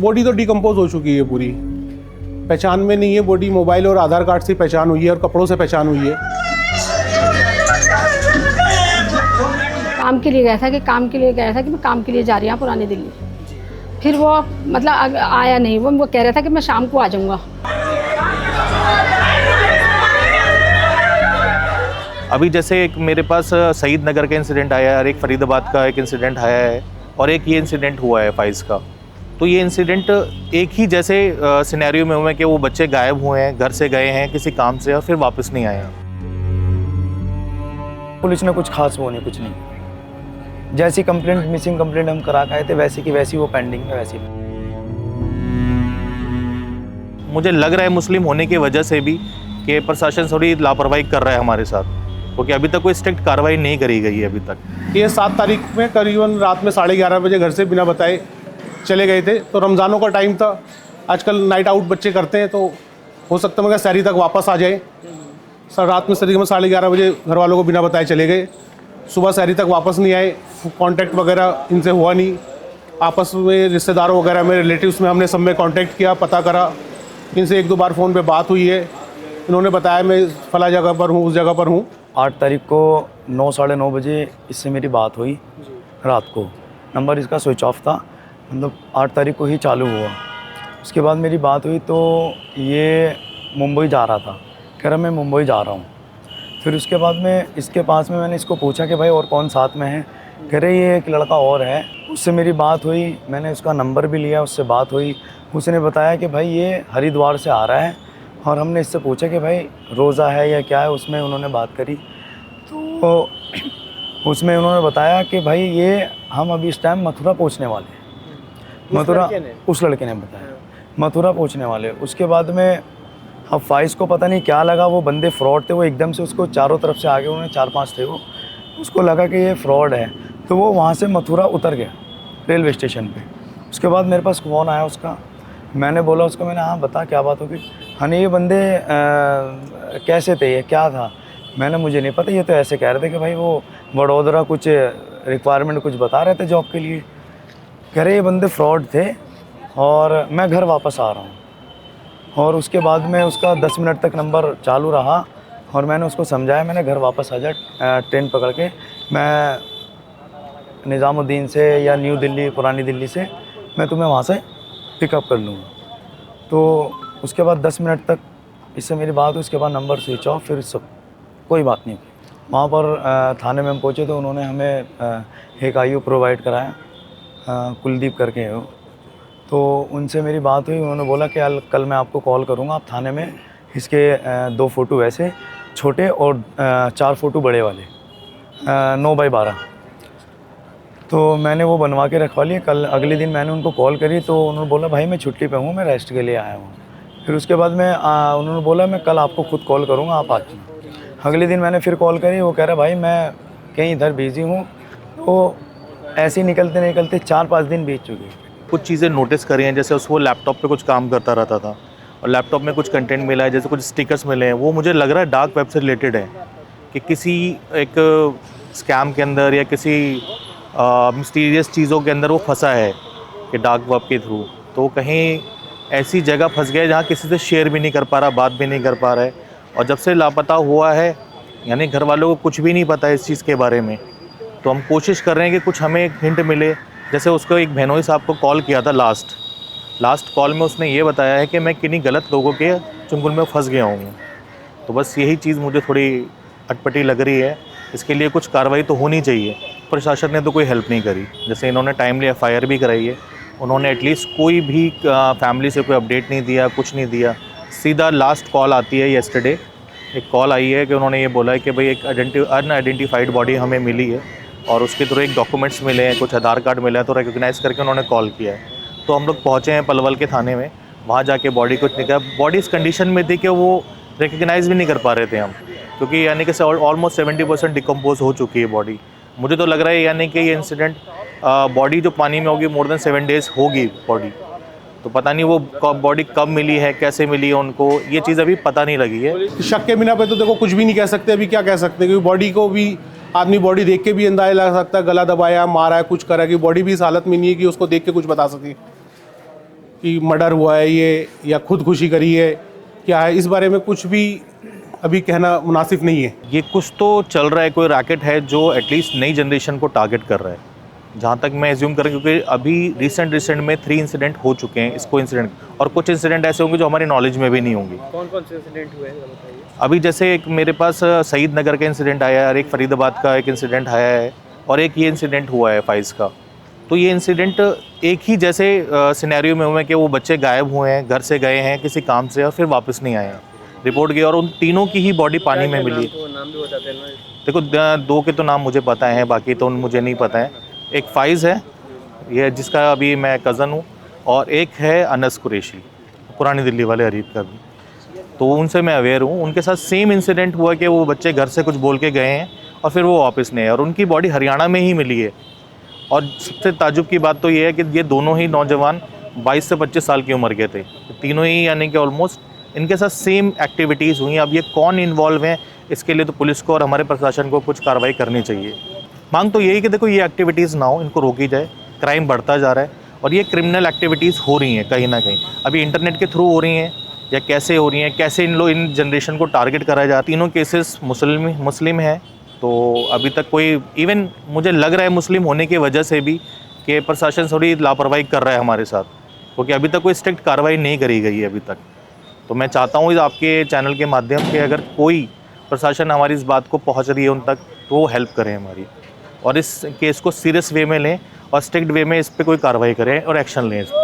Body तो decompose हो चुकी है पूरी, पहचान में नहीं है बॉडी। मोबाइल और आधार कार्ड से पहचान हुई है और कपड़ों से पहचान हुई है। काम के लिए गया था कि मैं काम के लिए जा रही हूँ पुरानी दिल्ली। फिर वो मतलब आया नहीं, वो कह रहा था कि मैं शाम को आ जाऊँगा। अभी जैसे एक मेरे पास सईद नगर का इंसिडेंट आया है और एक फरीदाबाद का एक इंसिडेंट आया है और एक ये इंसिडेंट हुआ है फाइज का। तो ये इंसिडेंट एक ही जैसे सिनेरियो में हुए कि वो बच्चे गायब हुए हैं, घर से गए हैं किसी काम से और फिर वापस नहीं आए हैं। पुलिस ने कुछ खास वो नहीं, कुछ नहीं। जैसी कंप्लेंट, मिसिंग कंप्लेंट हम करा के आए थे वैसी की वैसी वो पेंडिंग में वैसी। मुझे लग रहा है मुस्लिम होने की वजह से भी कि प्रशासन थोड़ी लापरवाही कर रहा है हमारे साथ, क्योंकि अभी तक कोई स्ट्रिक्ट कार्रवाई नहीं करी गई है अभी तक। ये 7 तारीख में करीबन रात में 11:30 बजे घर से बिना बताए चले गए थे। तो रमज़ानों का टाइम था, आजकल नाइट आउट बच्चे करते हैं, तो हो सकता है सहरी तक वापस आ जाए। सर रात में तकरीबन 11:30 बजे घर वालों को बिना बताए चले गए, सुबह सहरी तक वापस नहीं आए। कांटेक्ट वगैरह इनसे हुआ नहीं। आपस में रिश्तेदारों वगैरह में, रिलेटिव्स में हमने सब में कांटेक्ट किया, पता करा। इनसे 1-2 बार फ़ोन पे बात हुई है। इन्होंने बताया मैं फला जगह पर हूँ, उस जगह पर हूँ। 8 तारीख को 9 साढ़े 9 बजे इससे मेरी बात हुई रात को। नंबर इसका स्विच ऑफ था, मतलब 8 तारीख को ही चालू हुआ। उसके बाद मेरी बात हुई तो ये मुंबई जा रहा था, कह रहा मैं मुंबई जा रहा हूँ। फिर उसके बाद में इसके पास में मैंने इसको पूछा कि भाई और कौन साथ में है, कह रहे ये एक लड़का और है। उससे मेरी बात हुई, मैंने उसका नंबर भी लिया, उससे बात हुई। उसने बताया कि भाई ये हरिद्वार से आ रहा है और हमने इससे पूछा कि भाई रोज़ा है या क्या है, उसमें उन्होंने बात करी तो उसमें उन्होंने बताया कि भाई ये हम अभी इस टाइम मथुरा पहुंचने वाले हैं। मथुरा उस लड़के ने बताया मथुरा पहुंचने वाले। उसके बाद में अब फाइज को पता नहीं क्या लगा, वो बंदे फ्रॉड थे, वो एकदम से उसको चारों तरफ से आगे, उन्होंने 4-5 थे, वो उसको लगा कि ये फ्रॉड है, तो वो वहाँ से मथुरा उतर गया रेलवे स्टेशन पे। उसके बाद मेरे पास फ़ोन आया उसका, मैंने बोला उसको, मैंने हाँ बता क्या बात होगी। हाँ ये बंदे कैसे थे, ये क्या था, मैंने मुझे नहीं पता, ये तो ऐसे कह रहे थे कि भाई वो वडोदरा कुछ रिक्वायरमेंट कुछ बता रहे थे जॉब के लिए। कह रहे ये बंदे फ्रॉड थे और मैं घर वापस आ रहा हूँ। और उसके बाद में उसका 10 मिनट तक नंबर चालू रहा और मैंने उसको समझाया, मैंने घर वापस आ जा, ट्रेन पकड़ के मैं निज़ामुद्दीन से या न्यू दिल्ली, पुरानी दिल्ली से मैं तुम्हें वहाँ से पिकअप कर लूँगा। तो उसके बाद 10 मिनट तक इससे मेरी बात हुई। उसके बाद नंबर स्विच ऑफ, फिर सब कोई बात नहीं। वहाँ पर थाने में हम पहुँचे तो उन्होंने हमें एक आईओ प्रोवाइड कराया, कुलदीप करके है वो। तो उनसे मेरी बात हुई, उन्होंने बोला कि कल मैं आपको कॉल करूँगा, आप थाने में इसके 2 फ़ोटो वैसे छोटे और 4 फ़ोटो बड़े वाले 9x12। तो मैंने वो बनवा के रखवा लिए। कल अगले दिन मैंने उनको कॉल करी तो उन्होंने बोला भाई मैं छुट्टी पे हूँ, मैं रेस्ट के लिए आया हूँ। फिर उसके बाद में उन्होंने बोला मैं कल आपको खुद कॉल करूँगा, आप आते हैं। अगले दिन मैंने फिर कॉल करी, वो कह रहा भाई मैं कहीं इधर बिज़ी हूँ। तो ऐसे ही निकलते निकलते 4-5 दिन बीत चुके हैं। कुछ चीज़ें नोटिस करी हैं, जैसे उसको लैपटॉप पे कुछ काम करता रहता था और लैपटॉप में कुछ कंटेंट मिला है, जैसे कुछ स्टिकर्स मिले हैं, वो मुझे लग रहा है डार्क वेब से रिलेटेड है, कि किसी एक स्कैम के अंदर या किसी मिस्टीरियस चीज़ों के अंदर वो फंसा है कि डार्क वेब के थ्रू। तो कहीं ऐसी जगह फंस गया जहाँ किसी से शेयर भी नहीं कर पा रहा, बात भी नहीं कर पा रहा है। और जब से लापता हुआ है, यानी घर वालों को कुछ भी नहीं पता है इस चीज़ के बारे में। तो हम कोशिश कर रहे हैं कि कुछ हमें एक हिंट मिले। जैसे उसको एक बहनोई साहब को कॉल किया था लास्ट कॉल में उसने ये बताया है कि मैं किन्हीं गलत लोगों के चुंगल में फंस गया हूँ। तो बस यही चीज़ मुझे थोड़ी अटपटी लग रही है। इसके लिए कुछ कार्रवाई तो होनी चाहिए। प्रशासन ने तो कोई हेल्प नहीं करी। जैसे इन्होंने टाइमली एफआईआर भी कराई है, उन्होंने एटलीस्ट कोई भी फैमिली से कोई अपडेट नहीं दिया, कुछ नहीं दिया। सीधा लास्ट कॉल आती है येस्टरडे, एक कॉल आई है कि उन्होंने ये बोला है कि भाई एक अनआइडेंटिफाइड बॉडी हमें मिली है और उसके थ्रू एक डॉक्यूमेंट्स मिले हैं, कुछ आधार कार्ड मिला है, तो रिकॉग्नाइज़ करके उन्होंने कॉल किया है। तो हम लोग पहुँचे हैं पलवल के थाने में, वहाँ जाके बॉडी कुछ निकला। बॉडी इस कंडीशन में थी कि वो रिकॉग्नाइज़ भी नहीं कर पा रहे थे हम, क्योंकि यानी कि ऑलमोस्ट 70% डिकम्पोज हो चुकी है बॉडी। मुझे तो लग रहा है यानी कि ये इंसिडेंट बॉडी जो पानी में होगी मोर देन 7 डेज़ होगी बॉडी। तो पता नहीं वो बॉडी कब मिली है, कैसे मिली है उनको, ये चीज़ अभी पता नहीं लगी है। शक के बिना पे तो देखो कुछ भी नहीं कह सकते। अभी क्या कह सकते हैं, क्योंकि बॉडी को भी आदमी बॉडी देख के भी अंदाजा लगा सकता है, गला दबाया, मारा है, कुछ करा, कि बॉडी भी इस हालत में नहीं है कि उसको देख के कुछ बता सके। कि मर्डर हुआ है ये या खुदकुशी करी है, क्या है, इस बारे में कुछ भी अभी कहना मुनासिब नहीं है। ये कुछ तो चल रहा है, कोई रैकेट है जो एटलीस्ट नई जनरेशन को टारगेट कर रहा है, जहाँ तक मैं एज्यूम करूँ, क्योंकि अभी रिसेंट में 3 इंसिडेंट हो चुके हैं इसको इंसिडेंट, और कुछ इंसिडेंट ऐसे होंगे जो हमारी नॉलेज में भी नहीं होंगे। कौन कौन से इंसिडेंट हुए हैं बताइए। अभी जैसे एक मेरे पास सईद नगर का इंसिडेंट आया है, और एक फरीदाबाद का एक इंसिडेंट आया है, और एक ये इंसिडेंट हुआ है फाइज का। तो ये इंसिडेंट एक ही जैसे सिनेरियो में हुए हैं कि वो बच्चे गायब हुए हैं, घर से गए हैं किसी काम से और फिर वापस नहीं आए हैं, रिपोर्ट की, और उन तीनों की ही बॉडी पानी में मिली है। नाम भी बताते हैं। देखो 2 के तो नाम मुझे पता है, बाकी तो मुझे नहीं पता है। एक फाइज़ है ये जिसका अभी मैं कज़न हूँ, और एक है अनस कुरैशी, पुरानी दिल्ली वाले अरीब का भी, तो उनसे मैं अवेयर हूँ। उनके साथ सेम इंसिडेंट हुआ कि वो बच्चे घर से कुछ बोल के गए हैं और फिर वो वापस नहीं आए, और उनकी बॉडी हरियाणा में ही मिली है। और सबसे ताजुब की बात तो ये है कि ये दोनों ही नौजवान 22 से 25 साल की उम्र के थे, तीनों ही, यानी कि ऑलमोस्ट इनके साथ सेम एक्टिविटीज़ हुई। अब ये कौन इन्वॉल्व हैं, इसके लिए तो पुलिस को और हमारे प्रशासन को कुछ कार्रवाई करनी चाहिए। मांग तो यही कि देखो ये एक्टिविटीज़ ना हो, इनको रोकी जाए। क्राइम बढ़ता जा रहा है और ये क्रिमिनल एक्टिविटीज़ हो रही हैं कहीं ना कहीं, अभी इंटरनेट के थ्रू हो रही हैं या कैसे हो रही हैं, कैसे इन जनरेशन को टारगेट करा जाए। तीनों केसेस मुस्लिम हैं, तो अभी तक कोई, इवन मुझे लग रहा है मुस्लिम होने की वजह से भी कि प्रशासन थोड़ी लापरवाही कर रहा है हमारे साथ, क्योंकि अभी तक कोई स्ट्रिक्ट कार्रवाई नहीं करी गई है अभी तक। तो मैं चाहता हूँ आपके चैनल के माध्यम से अगर कोई प्रशासन हमारी इस बात को पहुँच रही है उन तक, तो वो हेल्प करें हमारी, और इस केस को सीरियस वे में लें और स्ट्रिक्ट वे में इस पर कोई कार्रवाई करें और एक्शन लें इस पर।